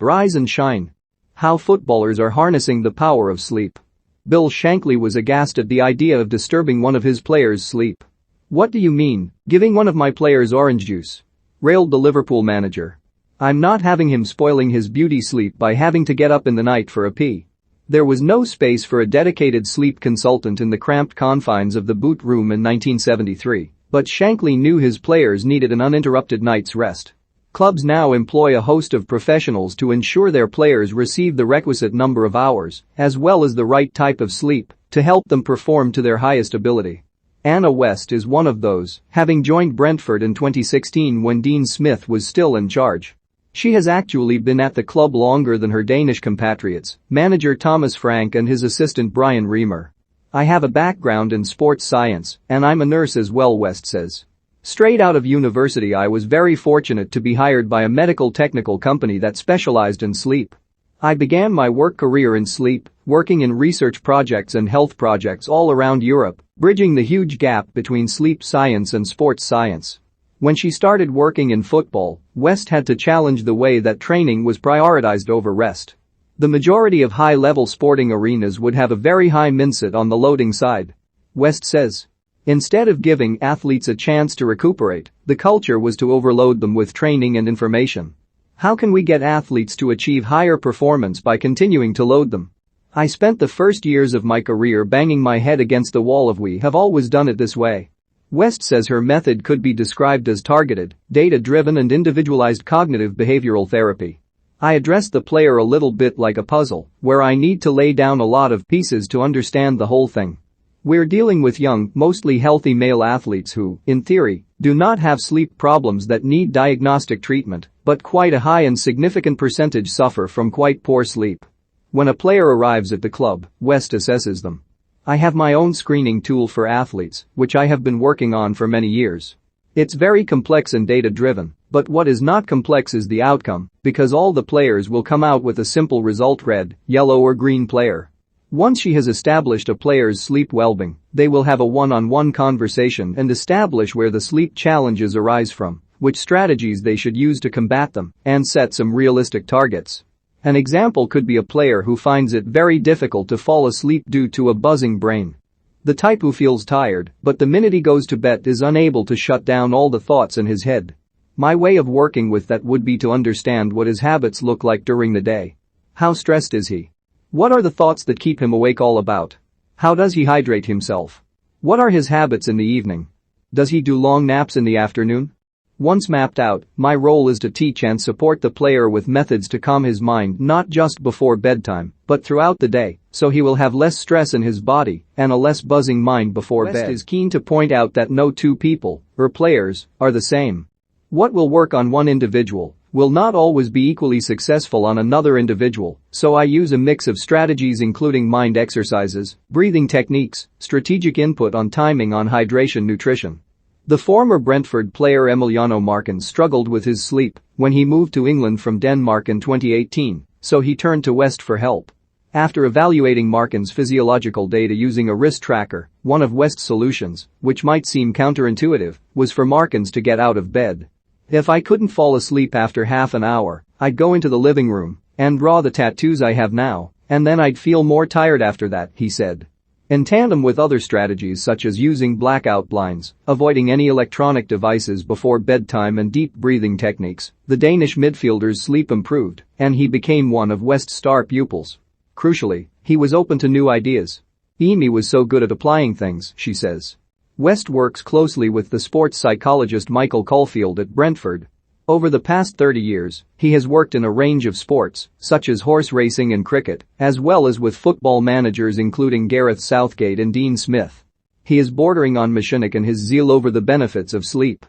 Rise and shine. How footballers are harnessing the power of sleep. Bill Shankly was aghast at the idea of disturbing one of his players' sleep. "What do you mean, giving one of my players orange juice?" railed the Liverpool manager. "I'm not having him spoiling his beauty sleep by having to get up in the night for a pee." There was no space for a dedicated sleep consultant in the cramped confines of the boot room in 1973, but Shankly knew his players needed an uninterrupted night's rest. Clubs now employ a host of professionals to ensure their players receive the requisite number of hours, as well as the right type of sleep, to help them perform to their highest ability. Anna West is one of those, having joined Brentford in 2016 when Dean Smith was still in charge. She has actually been at the club longer than her Danish compatriots, manager Thomas Frank and his assistant Brian Reamer. "I have a background in sports science, and I'm a nurse as well," West says. "Straight out of university I was very fortunate to be hired by a medical technical company that specialized in sleep. I began my work career in sleep, working in research projects and health projects all around Europe, bridging the huge gap between sleep science and sports science." When she started working in football, West had to challenge the way that training was prioritized over rest. The majority of high-level sporting arenas would have a very high mindset on the loading side. West says. Instead of giving athletes a chance to recuperate, the culture was to overload them with training and information. How can we get athletes to achieve higher performance by continuing to load them? I spent the first years of my career banging my head against the wall of "we have always done it this way." West says her method could be described as targeted, data-driven and individualized cognitive behavioral therapy. "I address the player a little bit like a puzzle, where I need to lay down a lot of pieces to understand the whole thing. We're dealing with young, mostly healthy male athletes who, in theory, do not have sleep problems that need diagnostic treatment, but quite a high and significant percentage suffer from quite poor sleep. When a player arrives at the club, West assesses them. I have my own screening tool for athletes, which I have been working on for many years. It's very complex and data-driven, but what is not complex is the outcome, because all the players will come out with a simple result: red, yellow or green player. Once she has established a player's sleep well-being, they will have a one-on-one conversation and establish where the sleep challenges arise from, which strategies they should use to combat them, and set some realistic targets. An example could be a player who finds it very difficult to fall asleep due to a buzzing brain. The type who feels tired, but the minute he goes to bed is unable to shut down all the thoughts in his head. My way of working with that would be to understand what his habits look like during the day. How stressed is he? What are the thoughts that keep him awake all about? How does he hydrate himself? What are his habits in the evening? Does he do long naps in the afternoon? Once mapped out, my role is to teach and support the player with methods to calm his mind not just before bedtime, but throughout the day, so he will have less stress in his body and a less buzzing mind before bed. West is keen to point out that no two people, or players, are the same. What will work on one individual will not always be equally successful on another individual, so I use a mix of strategies including mind exercises, breathing techniques, strategic input on timing on hydration nutrition. The former Brentford player Emiliano Martins struggled with his sleep when he moved to England from Denmark in 2018, so he turned to West for help. After evaluating Martins' physiological data using a wrist tracker, one of West's solutions, which might seem counterintuitive, was for Martins to get out of bed. If I couldn't fall asleep after half an hour, I'd go into the living room and draw the tattoos I have now, and then I'd feel more tired after that, he said. In tandem with other strategies such as using blackout blinds, avoiding any electronic devices before bedtime and deep breathing techniques, the Danish midfielder's sleep improved, and he became one of West's star pupils. Crucially, he was open to new ideas. Emi was so good at applying things, she says. West works closely with the sports psychologist Michael Caulfield at Brentford. Over the past 30 years, he has worked in a range of sports, such as horse racing and cricket, as well as with football managers including Gareth Southgate and Dean Smith. He is bordering on machinic in his zeal over the benefits of sleep.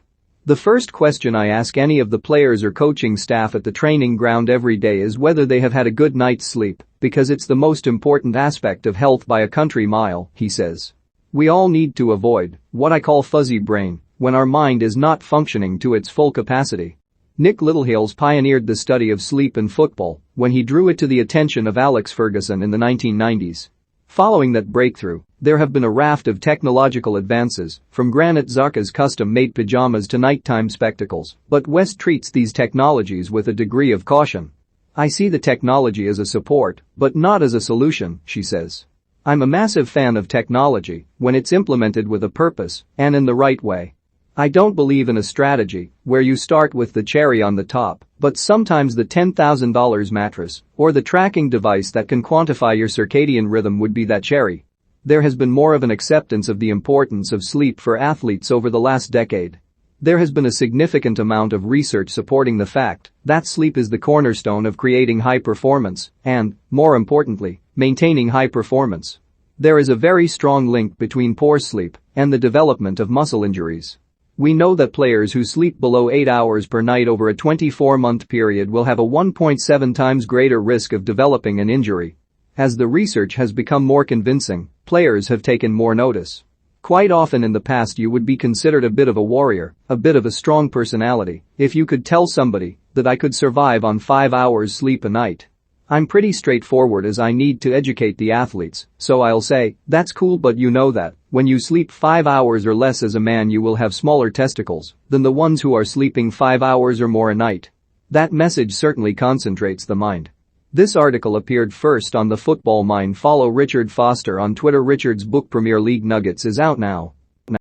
The first question I ask any of the players or coaching staff at the training ground every day is whether they have had a good night's sleep, because it's the most important aspect of health by a country mile, he says. We all need to avoid what I call fuzzy brain when our mind is not functioning to its full capacity. Nick Littlehales pioneered the study of sleep in football when he drew it to the attention of Alex Ferguson in the 1990s. Following that breakthrough, there have been a raft of technological advances, from Granit Xhaka's custom-made pajamas to nighttime spectacles, but West treats these technologies with a degree of caution. I see the technology as a support, but not as a solution, she says. I'm a massive fan of technology when it's implemented with a purpose and in the right way. I don't believe in a strategy where you start with the cherry on the top, but sometimes the $10,000 mattress or the tracking device that can quantify your circadian rhythm would be that cherry. There has been more of an acceptance of the importance of sleep for athletes over the last decade. There has been a significant amount of research supporting the fact that sleep is the cornerstone of creating high performance and, more importantly, maintaining high performance. There is a very strong link between poor sleep and the development of muscle injuries. We know that players who sleep below 8 hours per night over a 24-month period will have a 1.7 times greater risk of developing an injury. As the research has become more convincing, players have taken more notice. Quite often in the past you would be considered a bit of a warrior, a bit of a strong personality, if you could tell somebody that I could survive on 5 hours sleep a night. I'm pretty straightforward as I need to educate the athletes, so I'll say, that's cool, but you know that when you sleep 5 hours or less as a man you will have smaller testicles than the ones who are sleeping 5 hours or more a night. That message certainly concentrates the mind. This article appeared first on the Football Mind. Follow Richard Foster on Twitter. Richard's book Premier League Nuggets is out now.